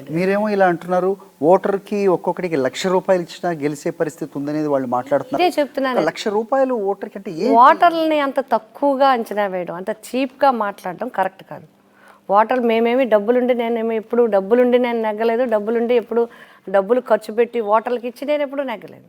రెడ్డి. మీరేమో ఇలా అంటున్నారు, ఓటర్కి ఒక్కొక్కడికి ₹1,00,000 ఇచ్చినా గెలిచే పరిస్థితి ఉందనేది వాళ్ళు మాట్లాడుతున్నారు. ఇదే చెప్తున్నాను. ₹1,00,000 ఓటర్కి అంటే ఓటర్లని అంత తక్కువగా అంచనా వేయడం, అంత చీప్గా మాట్లాడడం కరెక్ట్ కాదు. ఓటర్లు మేమేమి డబ్బులుండి నేను నెగ్గలేదు, డబ్బులు ఖర్చు పెట్టి ఓటర్లకి ఇచ్చి నేను ఎప్పుడు నెగ్గలేదు.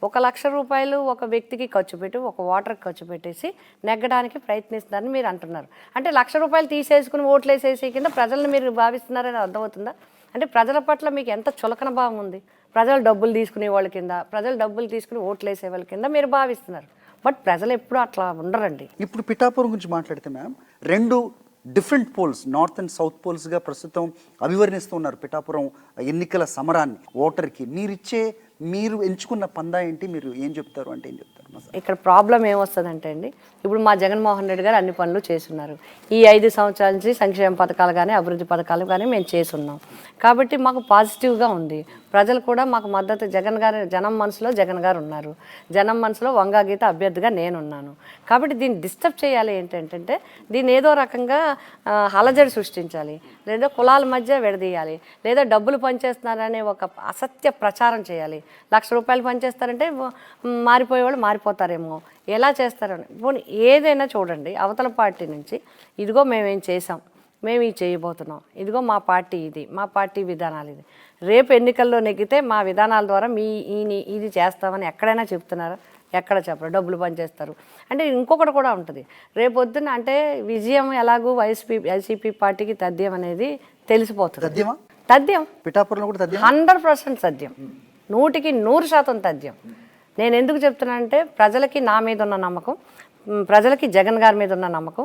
₹1,00,000 ఒక వ్యక్తికి ఖర్చు పెట్టి, ఒక ఓటర్కి ఖర్చు పెట్టేసి నెగ్గడానికి ప్రయత్నిస్తున్నారని మీరు అంటున్నారు. అంటే ₹1,00,000 తీసేసుకుని ఓట్లు వేసేసి కింద ప్రజలను మీరు భావిస్తున్నారని అర్థమవుతుందా? అంటే ప్రజల పట్ల మీకు ఎంత చులకన భావం ఉంది? ప్రజలు డబ్బులు తీసుకునే వాళ్ళ కింద, ప్రజలు డబ్బులు తీసుకుని ఓట్లు వేసే వాళ్ళ కింద మీరు భావిస్తున్నారు. బట్ ప్రజలు ఎప్పుడు అట్లా ఉండరండి. ఇప్పుడు పిఠాపురం గురించి మాట్లాడితే ma'am, 2 different poles, north and south పోల్స్గా ప్రస్తుతం అభివర్ణిస్తూ ఉన్నారు పిఠాపురం ఎన్నికల సమరాన్ని. ఓటర్కి మీరు ఎంచుకున్న పందా ఏంటి, మీరు ఏం చెప్తారు అంటే ఏం చెప్తారు? ఇక్కడ ప్రాబ్లం ఏమొస్తుందంటే అండి, ఇప్పుడు మా జగన్మోహన్ రెడ్డి గారు అన్ని పనులు చేస్తున్నారు. ఈ 5 సంవత్సరాల నుంచి సంక్షేమ పథకాలు కానీ అభివృద్ధి పథకాలు కానీ మేము చేస్తున్నాం. కాబట్టి మాకు పాజిటివ్గా ఉంది. ప్రజలు కూడా మాకు మద్దతు, జనం మనసులో జగన్ గారు ఉన్నారు, జనం మనసులో వంగా గీత అభ్యర్థిగా నేనున్నాను. కాబట్టి దీన్ని డిస్టర్బ్ చేయాలి ఏంటంటే, దీన్ని ఏదో రకంగా అలజడి సృష్టించాలి, లేదా కులాల మధ్య విడదీయాలి, లేదా డబ్బులు పనిచేస్తున్నారనే ఒక అసత్య ప్రచారం చేయాలి. ₹1,00,000 పనిచేస్తారంటే మారిపోయేవాళ్ళు మారిపోతారేమో, ఎలా చేస్తారని. పోనీ ఏదైనా చూడండి, అవతల పార్టీ నుంచి ఇదిగో మేమేం చేసాం, మేము ఇది చేయబోతున్నాం, ఇదిగో మా పార్టీ ఇది, మా పార్టీ విధానాలు ఇది, రేపు ఎన్నికల్లో నెగ్గితే మా విధానాల ద్వారా ఇది చేస్తామని ఎక్కడైనా చెప్తున్నారా? ఎక్కడ చెప్పరు. డబ్బులు పనిచేస్తారు అంటే ఇంకొకటి కూడా ఉంటుంది. రేపొద్దున అంటే విజయం ఎలాగూ వైసీపీ పార్టీకి తథ్యం అనేది తెలిసిపోతుంది. తథ్యం పిఠాపురంలో కూడా 100% తథ్యం, 100% తథ్యం. నేను ఎందుకు చెప్తున్నానంటే, ప్రజలకి నా మీద ఉన్న నమ్మకం, ప్రజలకి జగన్ గారి మీద ఉన్న నమ్మకం,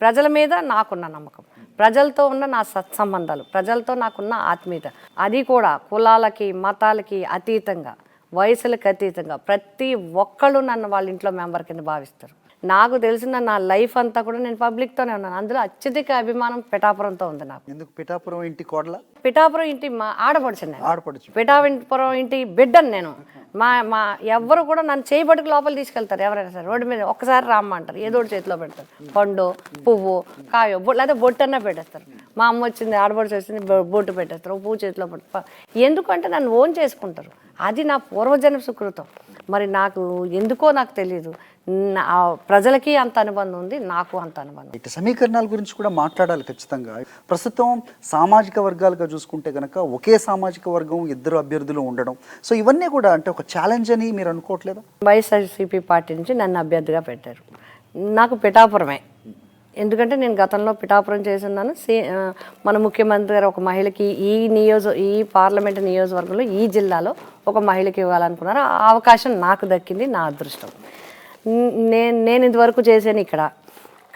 ప్రజల మీద నాకున్న నమ్మకం, ప్రజలతో ఉన్న నా సత్సంబంధాలు, ప్రజలతో నాకున్న ఆత్మీయత, అది కూడా కులాలకి మతాలకి అతీతంగా, వయసులకు అతీతంగా ప్రతి ఒక్కళ్ళు నన్ను వాళ్ళ ఇంట్లో మెంబర్ కింద భావిస్తారు. నాకు తెలిసిన నా లైఫ్ అంతా కూడా నేను పబ్లిక్తోనే ఉన్నాను. అందులో అత్యధిక అభిమానం పిఠాపురంతో ఉంది నాకు. ఎందుకు? పిఠాపురం ఇంటి కోడల, పిఠాపురం ఇంటి మా ఆడపడుచు, పిఠాపురం ఇంటి బిడ్డను నేను. మా ఎవ్వరు కూడా నన్ను చేయబడికి లోపల తీసుకెళ్తారు. ఎవరైనా సరే రోడ్డు మీద ఒక్కసారి రామ్మంటారు, ఏదో చేతిలో పెడతారు, పండు పువ్వు కాయో లేదా బొట్టన్నా పెట్టేస్తారు. మా అమ్మ వచ్చింది, ఆడపడుచు వచ్చింది, బొట్టు పెట్టేస్తారు, పువ్వు చేతిలో పెడతారు. ఎందుకంటే నన్ను ఓన్ చేసుకుంటారు. అది నా పూర్వజన్మ సుకృతం. మరి నాకు ఎందుకో నాకు తెలియదు, ప్రజలకి అంత అనుబంధం ఉంది, నాకు అంత అనుబంధం. ఇటు సమీకరణాల గురించి కూడా మాట్లాడాలి ఖచ్చితంగా. ప్రస్తుతం సామాజిక వర్గాలుగా చూసుకుంటే కనుక ఒకే సామాజిక వర్గం 2 అభ్యర్థులు ఉండడం, సో ఇవన్నీ కూడా అంటే ఒక ఛాలెంజ్ అని మీరు అనుకోవట్లేదా? వైఎస్ఆర్సీపీ పార్టీ నుంచి నన్ను అభ్యర్థిగా పెట్టారు. నాకు పిఠాపురమే, ఎందుకంటే నేను గతంలో పిఠాపురం చేస్తున్నాను. మన ముఖ్యమంత్రి గారు ఒక మహిళకి ఈ పార్లమెంట్ నియోజకవర్గంలో ఈ జిల్లాలో ఒక మహిళకి ఇవ్వాలనుకున్నారు. ఆ అవకాశం నాకు దక్కింది, నా అదృష్టం. నేను ఇంతవరకు చేశాను ఇక్కడ,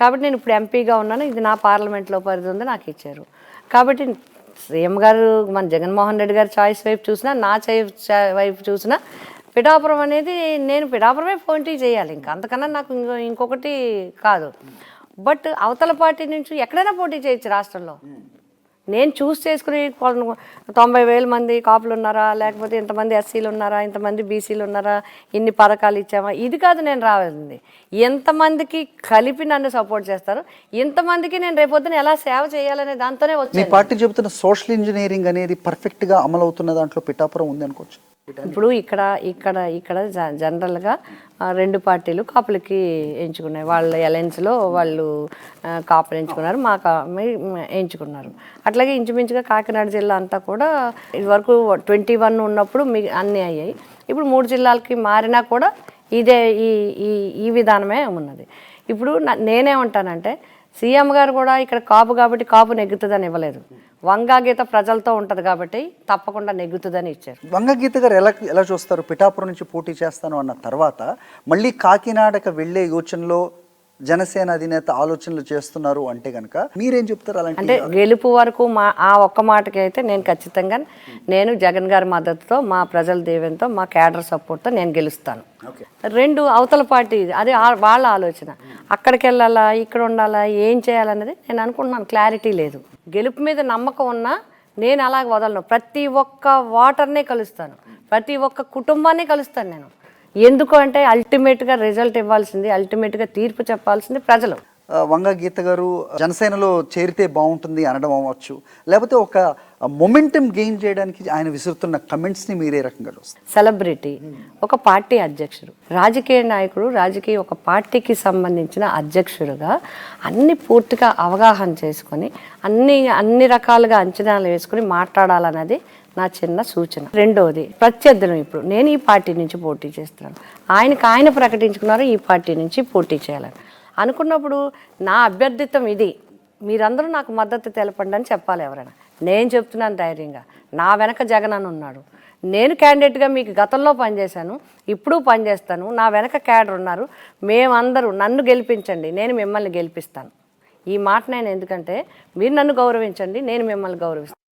కాబట్టి నేను ఇప్పుడు ఎంపీగా ఉన్నాను. ఇది నా పార్లమెంట్లో పరిధి ఉంది, నాకు ఇచ్చారు. కాబట్టి సీఎం గారు, మన జగన్మోహన్ రెడ్డి గారి చాయిస్ వైపు చూసినా, నా వైపు చూసినా, పిఠాపురం అనేది నేను పిఠాపురమే పోటీ చేయాలి. ఇంకా అంతకన్నా నాకు ఇంకొకటి కాదు. బట్ అవతల పార్టీ నుంచి ఎక్కడైనా పోటీ చేయొచ్చు రాష్ట్రంలో. నేను చూస్ చేసుకుని 90,000 మంది కాపులు ఉన్నారా, లేకపోతే ఇంతమంది ఎస్సీలు ఉన్నారా, ఇంతమంది బీసీలు ఉన్నారా, ఇన్ని పథకాలు ఇచ్చామా, ఇది కాదు నేను రావాల్సింది. ఎంతమందికి కలిపి నన్ను సపోర్ట్ చేస్తారు, ఇంతమందికి నేను రేపొద్దున ఎలా సేవ చేయాలనే దాంతోనే వచ్చి. మీ పార్టీ చెబుతున్న సోషల్ ఇంజనీరింగ్ అనేది పర్ఫెక్ట్గా అమలు అవుతున్న దాంట్లో పిఠాపురం ఉంది అనుకోవచ్చు. ఇప్పుడు ఇక్కడ జనరల్గా 2 పార్టీలు కాపులకి ఎంచుకున్నాయి. వాళ్ళ అలయన్స్లో వాళ్ళు కాపులు ఎంచుకున్నారు, ఎంచుకున్నారు. అట్లాగే ఇంచుమించుగా కాకినాడ జిల్లా అంతా కూడా ఇదివరకు 21 ఉన్నప్పుడు అన్నీ అయ్యాయి. ఇప్పుడు 3 జిల్లాలకి మారినా కూడా ఇదే ఈ విధానమే ఉన్నది. ఇప్పుడు నేనేమంటానంటే, సీఎం గారు కూడా ఇక్కడ కాపు కాబట్టి కాపు నెగ్గుతుందని ఇవ్వలేదు. వంగా గీత ప్రజలతో ఉంటుంది కాబట్టి తప్పకుండా నెగ్గుతుందని ఇచ్చారు. వంగా గీత గారు ఎలా చూస్తారు? పిఠాపురం నుంచి పోటీ చేస్తాను అన్న తర్వాత మళ్ళీ కాకినాడకు వెళ్ళే యోచనలో జనసేన అధినేత ఆలోచనలు చేస్తున్నారు అంటే కనుక మీరేం చెప్తారు? అంటే గెలుపు వరకు ఆ ఒక్క మాటకి అయితే నేను ఖచ్చితంగా జగన్ గారి మద్దతుతో, మా ప్రజల దీవెనతో, మా క్యాడర్ సపోర్ట్తో నేను గెలుస్తాను. 2 అవతల పార్టీ, అది వాళ్ళ ఆలోచన. అక్కడికి వెళ్ళాలా, ఇక్కడ ఉండాలా, ఏం చేయాలన్నది నేను అనుకుంటున్నాను, క్లారిటీ లేదు. గెలుపు మీద నమ్మకం ఉన్నా నేను అలాగ వదలను. ప్రతి ఒక్క ఓటర్నే కలుస్తాను, ప్రతి ఒక్క కుటుంబాన్ని కలుస్తాను నేను. ఎందుకు అంటే అల్టిమేట్గా రిజల్ట్ ఇవ్వాల్సింది, అల్టిమేట్గా తీర్పు చెప్పాల్సింది ప్రజలు. వంగ గీత గారు జనసేనలో చేరితే బాగుంటుంది అనడం అవ్వచ్చు, లేకపోతే ఒక మొమెంటం గెయిన్ చేయడానికి ఆయన విసురుతున్న కమెంట్స్ని మీరే రకంగా చూస్తారు? సెలబ్రిటీ, ఒక పార్టీ అధ్యక్షుడు, రాజకీయ నాయకుడు, రాజకీయ ఒక పార్టీకి సంబంధించిన అధ్యక్షుడుగా అన్ని పూర్తిగా అవగాహన చేసుకొని అన్ని రకాలుగా అంచనాలు వేసుకొని మాట్లాడాలన్నది నా చిన్న సూచన. రెండవది, ప్రత్యర్థులు. ఇప్పుడు నేను ఈ పార్టీ నుంచి పోటీ చేస్తున్నాను, ఆయన ప్రకటించుకున్నారు ఈ పార్టీ నుంచి పోటీ చేయాలని అనుకున్నప్పుడు నా అభ్యర్థిత్వం ఇది, మీరందరూ నాకు మద్దతు తెలపండి అని చెప్పాలి ఎవరైనా. నేను చెప్తున్నాను ధైర్యంగా, నా వెనక జగన్ అని ఉన్నాడు, నేను క్యాండిడేట్గా మీకు గతంలో పనిచేశాను, ఇప్పుడు పనిచేస్తాను, నా వెనక క్యాడర్ ఉన్నారు, మేమందరూ నన్ను గెలిపించండి, నేను మిమ్మల్ని గెలిపిస్తాను. ఈ మాట నేను ఎందుకంటే మీరు నన్ను గౌరవించండి, నేను మిమ్మల్ని గౌరవిస్తాను.